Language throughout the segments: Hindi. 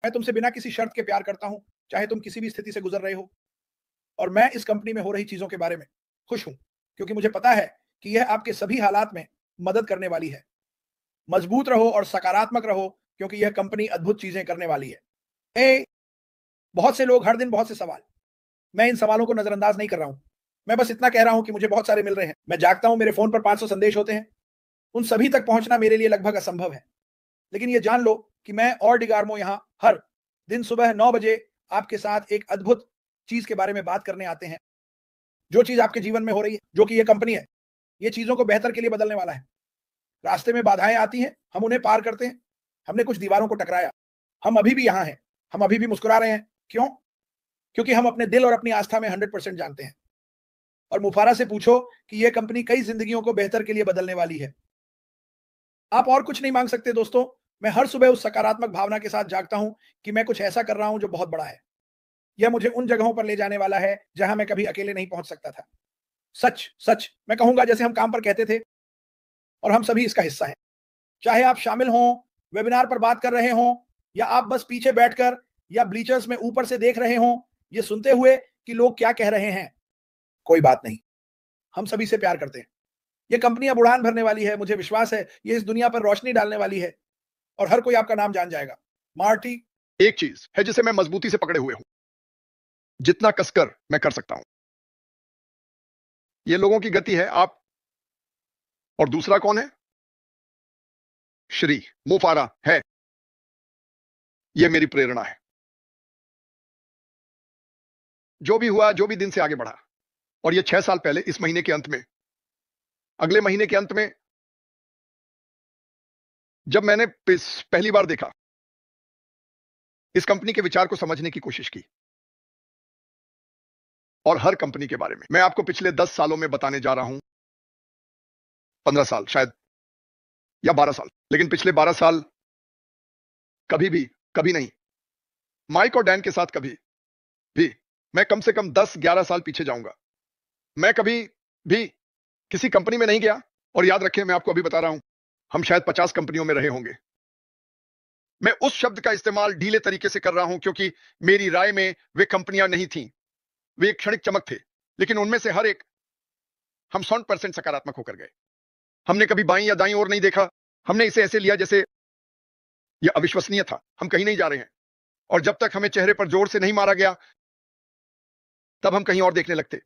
मैं तुमसे बिना किसी शर्त के प्यार करता हूँ, चाहे तुम किसी भी स्थिति से गुज़र रहे हो और मैं इस कंपनी में हो रही चीज़ों के बारे में खुश हूँ, क्योंकि मुझे पता है कि यह आपके सभी हालात में मदद करने वाली है। मजबूत रहो और सकारात्मक रहो, क्योंकि यह कंपनी अद्भुत चीज़ें करने वाली है। बहुत से लोग हर दिन बहुत से सवाल, मैं इन सवालों को नज़रअंदाज नहीं कर रहा हूँ। मैं बस इतना कह रहा हूँ कि मुझे बहुत सारे मिल रहे हैं। मैं जागता हूँ, मेरे फ़ोन पर 500 संदेश होते हैं। उन सभी तक पहुँचना मेरे लिए लगभग असंभव है। लेकिन ये जान लो कि मैं और डिगार्मो यहाँ हर दिन सुबह 9 बजे आपके साथ एक अद्भुत चीज़ के बारे में बात करने आते हैं। जो चीज़ आपके जीवन में हो रही है, जो कि ये कंपनी है, ये चीज़ों को बेहतर के लिए बदलने वाला है। रास्ते में बाधाएँ आती हैं, हम उन्हें पार करते हैं। हमने कुछ दीवारों को टकराया। हम अभी भी यहाँ हैं। हम अभी भी मुस्कुरा रहे हैं। क्यों? क्योंकि हम अपने दिल और अपनी आस्था में 100% जानते हैं। और मुफारा से पूछो कि ये कंपनी कई ज़िंदगियों को बेहतर के लिए बदलने वाली है। आप और कुछ नहीं माँग सकते दोस्तों। मैं हर सुबह उस सकारात्मक भावना के साथ जागता हूँ कि मैं कुछ ऐसा कर रहा हूँ जो बहुत बड़ा है। यह मुझे उन जगहों पर ले जाने वाला है, जहाँ मैं कभी अकेले नहीं पहुँच सकता था। सच, सच मैं कहूँगा जैसे हम काम पर कहते थे और हम सभी इसका हिस्सा हैं। चाहे आप शामिल हों, वेबिनार पर बात कर रहे हों या आप बस पीछे बैठकर या ब्लीचर्स में ऊपर से देख रहे हों, ये सुनते हुए कि लोग क्या कह रहे हैं, कोई बात नहीं। हम सभी से प्यार करते हैं। ये कंपनी अब उड़ान भरने वाली है, मुझे विश्वास है, ये इस दुनिया पर रोशनी डालने वाली है और हर कोई आपका नाम जान जाएगा। मार्टी, एक चीज है जिसे मैं मजबूती से पकड़े हुए हूं, जितना कसकर मैं कर सकता हूं। ये लोगों की गति है। आप और दूसरा कौन है? श्री मुफारा है। यह मेरी प्रेरणा है। जो भी हुआ, जो भी दिन से आगे बढ़ा, और ये 6 साल पहले, इस महीने के अंत में, अगले महीने के अंत में, जब मैंने पहली बार देखा, इस कंपनी के विचार को समझने की कोशिश की, और हर कंपनी के बारे में मैं आपको पिछले 10 सालों में बताने जा रहा हूं। 15 साल शायद, या 12 साल, लेकिन पिछले 12 साल कभी भी, कभी नहीं, माइक और डैन के साथ कभी भी, मैं कम से कम 10-11 साल पीछे जाऊंगा। मैं कभी भी किसी कंपनी में नहीं गया। और याद रखें, मैं आपको अभी बता रहा हूं, हम शायद 50 कंपनियों में रहे होंगे। मैं उस शब्द का इस्तेमाल ढीले तरीके से कर रहा हूं, क्योंकि मेरी राय में वे कंपनियां नहीं थीं। वे एक क्षणिक चमक थे, लेकिन उनमें से हर एक, हम 100% सकारात्मक होकर गए। हमने कभी बाईं या दाईं ओर नहीं देखा। हमने इसे ऐसे लिया जैसे यह अविश्वसनीय था। हम कहीं नहीं जा रहे हैं, और जब तक हमें चेहरे पर जोर से नहीं मारा गया, तब हम कहीं और देखने लगते।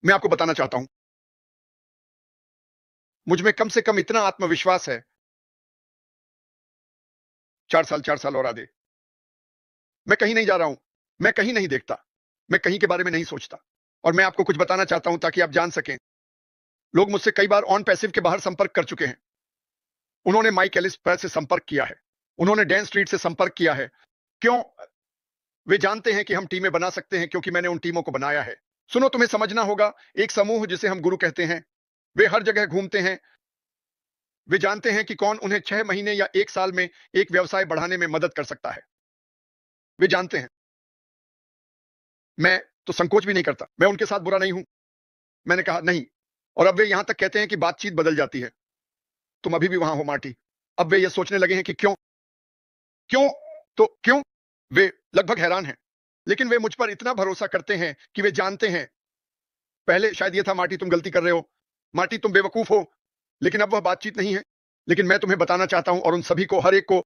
मैं आपको बताना चाहता हूं, मुझ में कम से कम इतना आत्मविश्वास है। 4 साल और आधे, मैं कहीं नहीं जा रहा हूं। मैं कहीं नहीं देखता। मैं कहीं के बारे में नहीं सोचता। और मैं आपको कुछ बताना चाहता हूं ताकि आप जान सकें। लोग मुझसे कई बार ऑन पैसिव के बाहर संपर्क कर चुके हैं। उन्होंने माइक एलिस से संपर्क किया है। उन्होंने डैन स्ट्रीट से संपर्क किया है। क्यों? वे जानते हैं कि हम टीमें बना सकते हैं, क्योंकि मैंने उन टीमों को बनाया है। सुनो, तुम्हें समझना होगा, एक समूह जिसे हम गुरु कहते हैं, वे हर जगह घूमते हैं। वे जानते हैं कि कौन उन्हें 6 महीने या 1 साल में एक व्यवसाय बढ़ाने में मदद कर सकता है। वे जानते हैं। मैं तो संकोच भी नहीं करता। मैं उनके साथ बुरा नहीं हूं। मैंने कहा नहीं। और अब वे यहां तक कहते हैं कि बातचीत बदल जाती है। तुम अभी भी वहां हो मार्टी। अब वे यह सोचने लगे हैं कि क्यों, क्यों, तो क्यों। वे लगभग हैरान हैं, लेकिन वे मुझ पर इतना भरोसा करते हैं कि वे जानते हैं। पहले शायद यह था, मार्टी तुम गलती कर रहे हो, मार्टी तुम बेवकूफ हो। लेकिन अब वह बातचीत नहीं है। लेकिन मैं तुम्हें बताना चाहता हूं, और उन सभी को, हर एक को,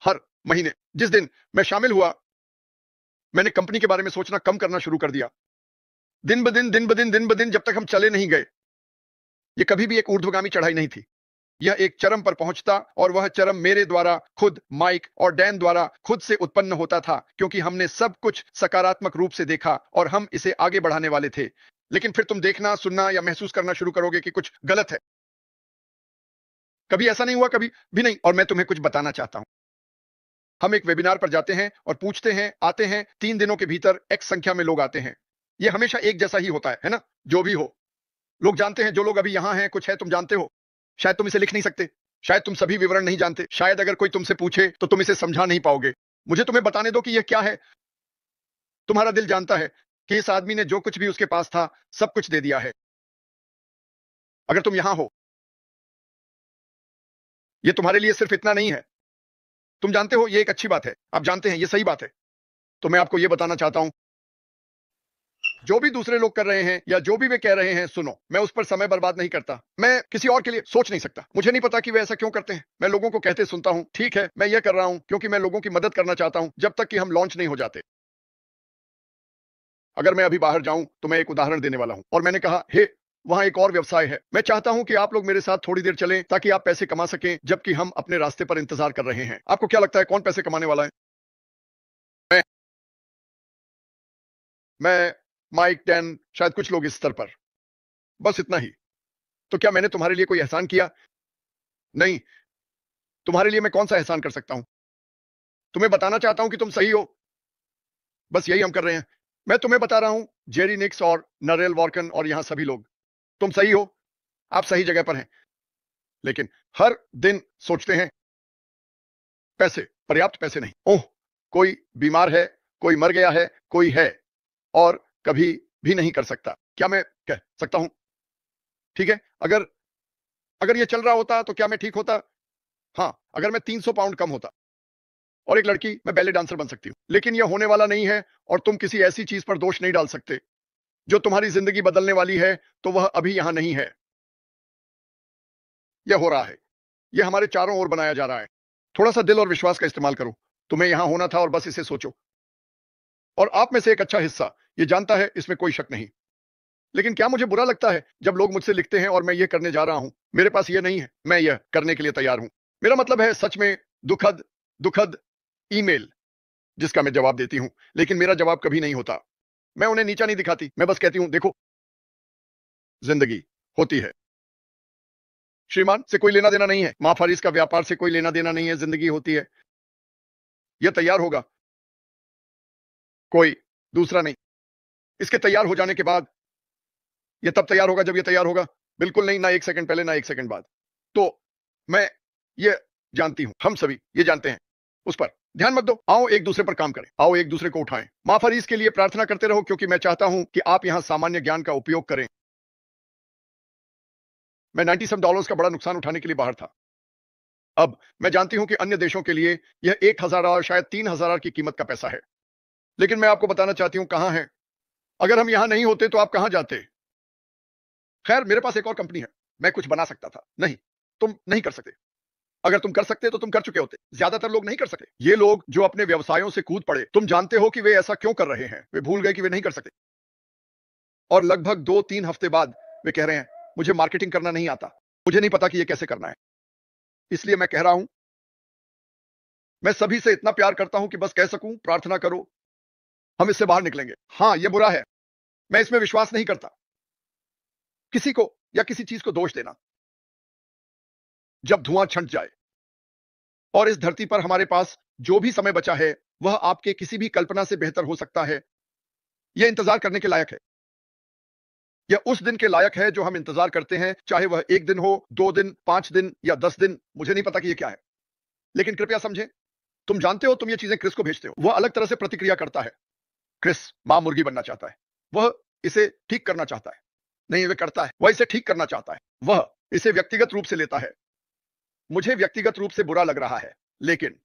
हर महीने जिस दिन मैं शामिल हुआ, मैंने कंपनी के बारे में सोचना कम करना शुरू कर दिया। दिन ब दिन, दिन ब दिन, दिन ब दिन, जब तक हम चले नहीं गए। यह कभी भी एक ऊर्ध्वगामी चढ़ाई नहीं थी। यह एक चरम पर पहुंचता, और वह चरम मेरे द्वारा खुद, माइक और डैन द्वारा खुद से उत्पन्न होता था, क्योंकि हमने सब कुछ सकारात्मक रूप से देखा और हम इसे आगे बढ़ाने वाले थे। लेकिन फिर तुम देखना, सुनना या महसूस करना शुरू करोगे कि कुछ गलत है। कभी ऐसा नहीं हुआ, कभी भी नहीं। और मैं तुम्हें कुछ बताना चाहता हूं। हम एक वेबिनार पर जाते हैं और पूछते हैं, आते हैं 3 दिनों के भीतर एक्स संख्या में लोग आते हैं। यह हमेशा एक जैसा ही होता है ना? जो भी हो, लोग जानते हैं। जो लोग अभी यहां हैं, कुछ है तुम जानते हो। शायद तुम इसे लिख नहीं सकते। शायद तुम सभी विवरण नहीं जानते। शायद अगर कोई तुमसे पूछे तो तुम इसे समझा नहीं पाओगे। मुझे तुम्हें बताने दो कि यह क्या है। तुम्हारा दिल जानता है कि इस आदमी ने जो कुछ भी उसके पास था, सब कुछ दे दिया है। अगर तुम यहां हो, यह तुम्हारे लिए सिर्फ इतना नहीं है। तुम जानते हो ये एक अच्छी बात है, आप जानते हैं ये सही बात है। तो मैं आपको ये बताना चाहता हूं, जो भी दूसरे लोग कर रहे हैं या जो भी वे कह रहे हैं, सुनो, मैं उस पर समय बर्बाद नहीं करता। मैं किसी और के लिए सोच नहीं सकता। मुझे नहीं पता कि वे ऐसा क्यों करते हैं। मैं लोगों को कहते सुनता हूं, ठीक है, मैं ये कर रहा हूं क्योंकि मैं लोगों की मदद करना चाहता हूं जब तक कि हम लॉन्च नहीं हो जाते। अगर मैं अभी बाहर जाऊं तो मैं एक उदाहरण देने वाला हूं, और मैंने कहा, हे, वहां एक और व्यवसाय है, मैं चाहता हूं कि आप लोग मेरे साथ थोड़ी देर चलें ताकि आप पैसे कमा सकें जबकि हम अपने रास्ते पर इंतजार कर रहे हैं। आपको क्या लगता है कौन पैसे कमाने वाला है? मैं मैं माइक, टैन, शायद कुछ लोग इस स्तर पर। बस इतना ही। तो क्या मैंने तुम्हारे लिए कोई एहसान किया? नहीं। तुम्हारे लिए मैं कौन सा एहसान कर सकता हूं? तुम्हें बताना चाहता हूं कि तुम सही हो। बस यही हम कर रहे हैं। मैं तुम्हें बता रहा हूं, जेरी निक्स और नरेल वॉर्कन और यहां सभी लोग, तुम सही हो, आप सही जगह पर हैं। लेकिन हर दिन सोचते हैं, पैसे, पर्याप्त पैसे नहीं। ओह, कोई बीमार है, कोई मर गया है, कोई है, और कभी भी नहीं कर सकता। क्या मैं कह सकता हूं, ठीक है, अगर अगर ये चल रहा होता तो क्या मैं ठीक होता? हाँ, अगर मैं 300 पाउंड कम होता और एक लड़की, मैं बैले डांसर बन सकती हूं। लेकिन यह होने वाला नहीं है, और तुम किसी ऐसी चीज पर दोष नहीं डाल सकते जो तुम्हारी जिंदगी बदलने वाली है, तो वह अभी यहां नहीं है। यह हो रहा है, यह हमारे चारों ओर बनाया जा रहा है। थोड़ा सा दिल और विश्वास का इस्तेमाल करो। तुम्हें यहां होना था और बस इसे सोचो। और आप में से एक अच्छा हिस्सा ये जानता है, इसमें कोई शक नहीं। लेकिन क्या मुझे बुरा लगता है जब लोग मुझसे लिखते हैं और मैं ये करने जा रहा हूं? मेरे पास ये नहीं है, मैं यह करने के लिए तैयार हूं। मेरा मतलब है सच में दुखद दुखद ईमेल जिसका मैं जवाब देती हूं, लेकिन मेरा जवाब कभी नहीं होता। मैं उन्हें नीचा नहीं दिखाती, मैं बस कहती हूं, देखो, जिंदगी होती है। श्रीमान से कोई लेना देना नहीं है, मां फारिस का व्यापार से कोई लेना देना नहीं है, जिंदगी होती है। यह तैयार होगा, कोई दूसरा नहीं। इसके तैयार हो जाने के बाद, यह तब तैयार होगा जब यह तैयार होगा, बिल्कुल नहीं, ना एक सेकंड पहले, ना एक सेकंड बाद। तो मैं ये जानती हूं, हम सभी ये जानते हैं, उस पर ध्यान मत दो। आओ एक दूसरे पर काम करें, आओ एक दूसरे को उठाएं। मां फरीस के लिए प्रार्थना करते रहो, क्योंकि मैं चाहता हूं कि आप यहां सामान्य ज्ञान का उपयोग करें। मैं $97 का बड़ा नुकसान उठाने के लिए बाहर था। अब मैं जानती हूं कि अन्य देशों के लिए यह 1000 और शायद 3000 की कीमत का पैसा है। लेकिन मैं आपको बताना चाहती हूं कहां है। अगर हम यहां नहीं होते तो आप कहां जाते? खैर, मेरे पास एक और कंपनी है, मैं कुछ बना सकता था। नहीं, तुम नहीं कर सकते। अगर तुम कर सकते तो तुम कर चुके होते। ज्यादातर लोग नहीं कर सकते। ये लोग जो अपने व्यवसायों से कूद पड़े, तुम जानते हो कि वे ऐसा क्यों कर रहे हैं? वे भूल गए कि वे नहीं कर सकते। और लगभग 2-3 हफ्ते बाद वे कह रहे हैं, मुझे मार्केटिंग करना नहीं आता, मुझे नहीं पता कि यह कैसे करना है। इसलिए मैं कह रहा हूं, मैं सभी से इतना प्यार करता हूं कि बस कह सकूं, प्रार्थना करो, हम इससे बाहर निकलेंगे। हां, यह बुरा है, मैं इसमें विश्वास नहीं करता, किसी को या किसी चीज को दोष देना। जब धुआं छंट जाए और इस धरती पर हमारे पास जो भी समय बचा है, वह आपके किसी भी कल्पना से बेहतर हो सकता है। यह इंतजार करने के लायक है। यह उस दिन के लायक है जो हम इंतजार करते हैं, चाहे वह 1 दिन हो, 2 दिन, 5 दिन या 10 दिन, मुझे नहीं पता कि यह क्या है। लेकिन कृपया समझें, तुम जानते हो, तुम ये चीजें क्रिस को भेजते हो, वह अलग तरह से प्रतिक्रिया करता है। क्रिस मां मुर्गी बनना चाहता है, वह इसे ठीक करना चाहता है। नहीं, वह करता है, वह इसे ठीक करना चाहता है, वह इसे व्यक्तिगत रूप से लेता है। मुझे व्यक्तिगत रूप से बुरा लग रहा है, लेकिन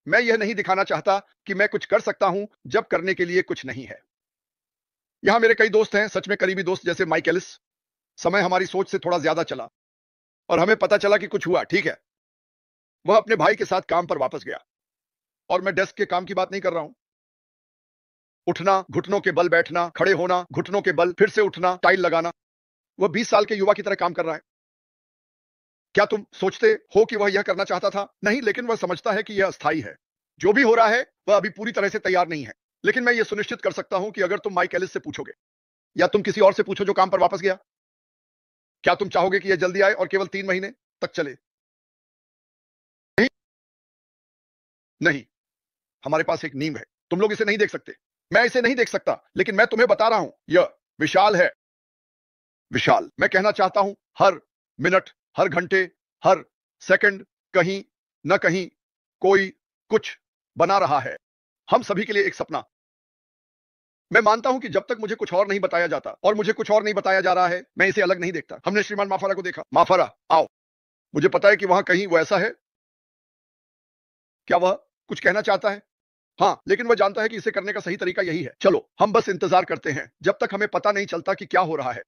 मैं यह नहीं दिखाना चाहता कि मैं कुछ कर सकता हूं जब करने के लिए कुछ नहीं है। यहां मेरे कई दोस्त हैं, सच में करीबी दोस्त, जैसे माइक एलिस। समय हमारी सोच से थोड़ा ज्यादा चला और हमें पता चला कि कुछ हुआ, ठीक है। वह अपने भाई के साथ काम पर वापस गया, और मैं डेस्क के काम की बात नहीं कर रहा हूं। उठना, घुटनों के बल बैठना, खड़े होना, घुटनों के बल, फिर से उठना, टाइल लगाना। वह 20 साल के युवा की तरह काम कर रहा है। क्या तुम सोचते हो कि वह यह करना चाहता था? नहीं, लेकिन वह समझता है कि यह अस्थायी है। जो भी हो रहा है, वह अभी पूरी तरह से तैयार नहीं है। लेकिन मैं यह सुनिश्चित कर सकता हूं कि अगर तुम माइक एलिस से पूछोगे, या तुम किसी और से पूछो जो काम पर वापस गया, क्या तुम चाहोगे कि यह जल्दी आए और केवल 3 महीने तक चले? नहीं, नहीं। हमारे पास एक नींव है। तुम लोग इसे नहीं देख सकते, मैं इसे नहीं देख सकता, लेकिन मैं तुम्हें बता रहा हूं, यह विशाल है। विशाल। मैं कहना चाहता हूं, हर मिनट, हर घंटे, हर सेकंड, कहीं न कहीं कोई कुछ बना रहा है। हम सभी के लिए एक सपना। मैं मानता हूं कि जब तक मुझे कुछ और नहीं बताया जाता, और मुझे कुछ और नहीं बताया जा रहा है, मैं इसे अलग नहीं देखता। हमने श्रीमान माफारा को देखा। माफारा, आओ। मुझे पता है कि वहां कहीं वो ऐसा है। क्या वह कुछ कहना चाहता है? हाँ, लेकिन वह जानता है कि इसे करने का सही तरीका यही है। चलो, हम बस इंतजार करते हैं, जब तक हमें पता नहीं चलता कि क्या हो रहा है।